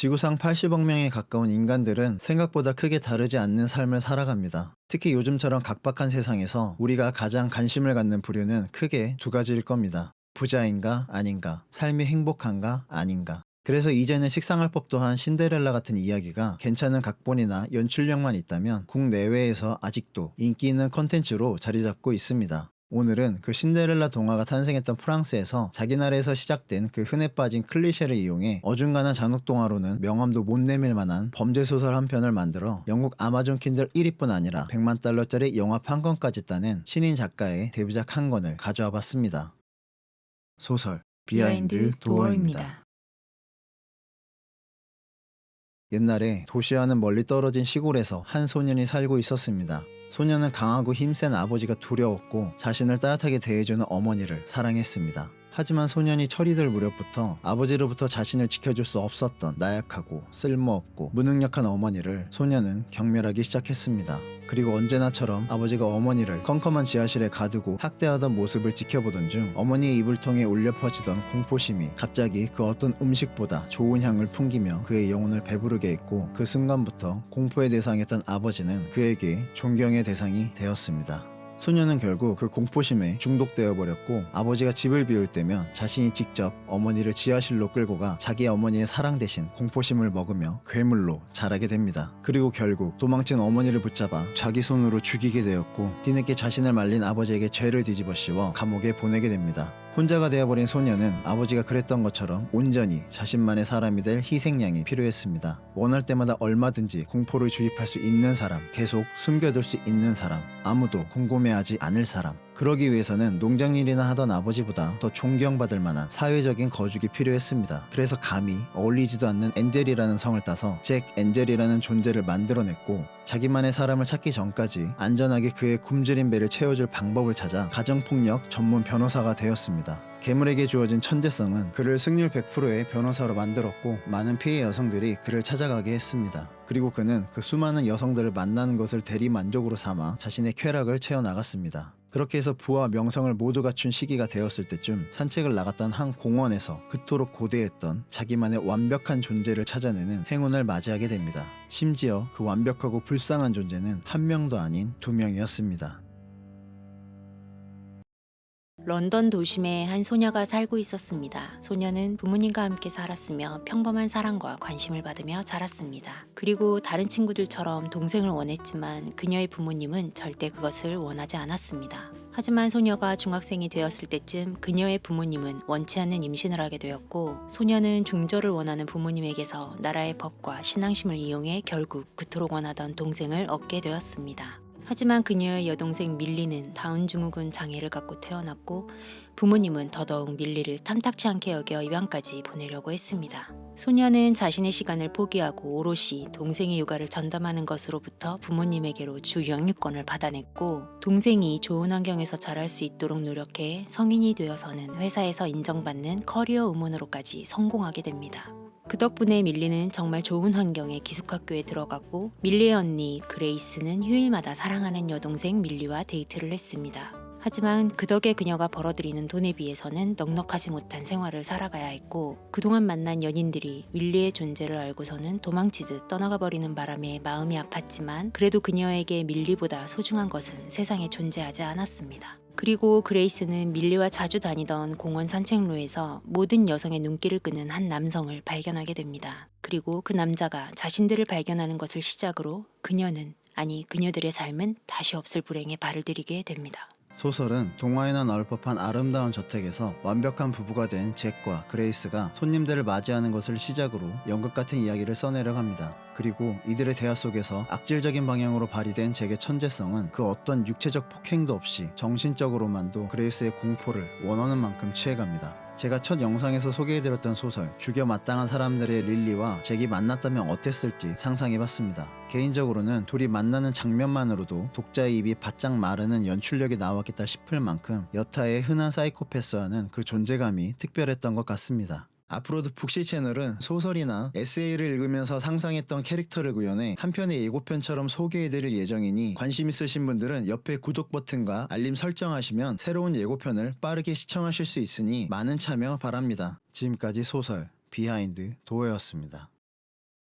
지구상 80억 명에 가까운 인간들은 생각보다 크게 다르지 않는 삶을 살아갑니다. 특히 요즘처럼 각박한 세상에서 우리가 가장 관심을 갖는 부류는 크게 두 가지일 겁니다. 부자인가 아닌가, 삶이 행복한가 아닌가. 그래서 이제는 식상할 법도 한 신데렐라 같은 이야기가 괜찮은 각본이나 연출력만 있다면 국내외에서 아직도 인기 있는 컨텐츠로 자리 잡고 있습니다. 오늘은 그 신데렐라 동화가 탄생했던 프랑스에서 자기 나라에서 시작된 그 흔해 빠진 클리셰를 이용해 어중간한 잔혹동화로는 명함도 못 내밀 만한 범죄소설 한 편을 만들어 영국 아마존 킨들 1위뿐 아니라 100만 달러짜리 영화 판권까지 따낸 신인 작가의 데뷔작 한 권을 가져와 봤습니다. 소설 비하인드 도어입니다. 옛날에 도시와는 멀리 떨어진 시골에서 한 소년이 살고 있었습니다. 소년은 강하고 힘센 아버지가 두려웠고 자신을 따뜻하게 대해주는 어머니를 사랑했습니다. 하지만 소년이 철이 들 무렵부터 아버지로부터 자신을 지켜줄 수 없었던 나약하고 쓸모없고 무능력한 어머니를 소년은 경멸하기 시작했습니다. 그리고 언제나처럼 아버지가 어머니를 컴컴한 지하실에 가두고 학대하던 모습을 지켜보던 중 어머니의 입을 통해 울려 퍼지던 공포심이 갑자기 그 어떤 음식보다 좋은 향을 풍기며 그의 영혼을 배부르게 했고, 그 순간부터 공포의 대상이었던 아버지는 그에게 존경의 대상이 되었습니다. 소년은 결국 그 공포심에 중독되어 버렸고, 아버지가 집을 비울 때면 자신이 직접 어머니를 지하실로 끌고 가 자기 어머니의 사랑 대신 공포심을 먹으며 괴물로 자라게 됩니다. 그리고 결국 도망친 어머니를 붙잡아 자기 손으로 죽이게 되었고, 뒤늦게 자신을 말린 아버지에게 죄를 뒤집어 씌워 감옥에 보내게 됩니다. 혼자가 되어버린 소년은 아버지가 그랬던 것처럼 온전히 자신만의 사람이 될 희생양이 필요했습니다. 원할 때마다 얼마든지 공포를 주입할 수 있는 사람, 계속 숨겨둘 수 있는 사람, 아무도 궁금해하지 않을 사람. 그러기 위해서는 농장일이나 하던 아버지보다 더 존경받을 만한 사회적인 거죽이 필요했습니다. 그래서 감히 어울리지도 않는 엔젤이라는 성을 따서 잭 엔젤이라는 존재를 만들어냈고, 자기만의 사람을 찾기 전까지 안전하게 그의 굶주린 배를 채워줄 방법을 찾아 가정폭력 전문 변호사가 되었습니다. 괴물에게 주어진 천재성은 그를 승률 100%의 변호사로 만들었고, 많은 피해 여성들이 그를 찾아가게 했습니다. 그리고 그는 그 수많은 여성들을 만나는 것을 대리만족으로 삼아 자신의 쾌락을 채워나갔습니다. 그렇게 해서 부와 명성을 모두 갖춘 시기가 되었을 때쯤 산책을 나갔던 한 공원에서 그토록 고대했던 자기만의 완벽한 존재를 찾아내는 행운을 맞이하게 됩니다. 심지어 그 완벽하고 불쌍한 존재는 한 명도 아닌 두 명이었습니다. 런던 도심에 한 소녀가 살고 있었습니다. 소녀는 부모님과 함께 살았으며 평범한 사랑과 관심을 받으며 자랐습니다. 그리고 다른 친구들처럼 동생을 원했지만 그녀의 부모님은 절대 그것을 원하지 않았습니다. 하지만 소녀가 중학생이 되었을 때쯤 그녀의 부모님은 원치 않는 임신을 하게 되었고, 소녀는 중절을 원하는 부모님에게서 나라의 법과 신앙심을 이용해 결국 그토록 원하던 동생을 얻게 되었습니다. 하지만 그녀의 여동생 밀리는 다운 증후군 장애를 갖고 태어났고, 부모님은 더더욱 밀리를 탐탁치 않게 여겨 입양까지 보내려고 했습니다. 소녀는 자신의 시간을 포기하고 오롯이 동생의 육아를 전담하는 것으로부터 부모님에게로 주 영유권을 받아냈고, 동생이 좋은 환경에서 자랄 수 있도록 노력해 성인이 되어서는 회사에서 인정받는 커리어 우먼으로까지 성공하게 됩니다. 그 덕분에 밀리는 정말 좋은 환경의 기숙학교에 들어갔고, 밀리의 언니 그레이스는 휴일마다 사랑하는 여동생 밀리와 데이트를 했습니다. 하지만 그 덕에 그녀가 벌어들이는 돈에 비해서는 넉넉하지 못한 생활을 살아가야 했고, 그동안 만난 연인들이 밀리의 존재를 알고서는 도망치듯 떠나가 버리는 바람에 마음이 아팠지만, 그래도 그녀에게 밀리보다 소중한 것은 세상에 존재하지 않았습니다. 그리고 그레이스는 밀리와 자주 다니던 공원 산책로에서 모든 여성의 눈길을 끄는 한 남성을 발견하게 됩니다. 그리고 그 남자가 자신들을 발견하는 것을 시작으로 그녀들의 삶은 다시 없을 불행에 발을 들이게 됩니다. 소설은 동화에나 나올 법한 아름다운 저택에서 완벽한 부부가 된 잭과 그레이스가 손님들을 맞이하는 것을 시작으로 연극 같은 이야기를 써내려 합니다. 그리고 이들의 대화 속에서 악질적인 방향으로 발휘된 잭의 천재성은 그 어떤 육체적 폭행도 없이 정신적으로만도 그레이스의 공포를 원하는 만큼 취해갑니다. 제가 첫 영상에서 소개해드렸던 소설 죽여 마땅한 사람들의 릴리와 잭이 만났다면 어땠을지 상상해봤습니다. 개인적으로는 둘이 만나는 장면만으로도 독자의 입이 바짝 마르는 연출력이 나왔겠다 싶을 만큼 여타의 흔한 사이코패스와는 그 존재감이 특별했던 것 같습니다. 앞으로도 북시 채널은 소설이나 에세이를 읽으면서 상상했던 캐릭터를 구현해 한 편의 예고편처럼 소개해드릴 예정이니, 관심 있으신 분들은 옆에 구독 버튼과 알림 설정하시면 새로운 예고편을 빠르게 시청하실 수 있으니 많은 참여 바랍니다. 지금까지 소설 비하인드 도어였습니다.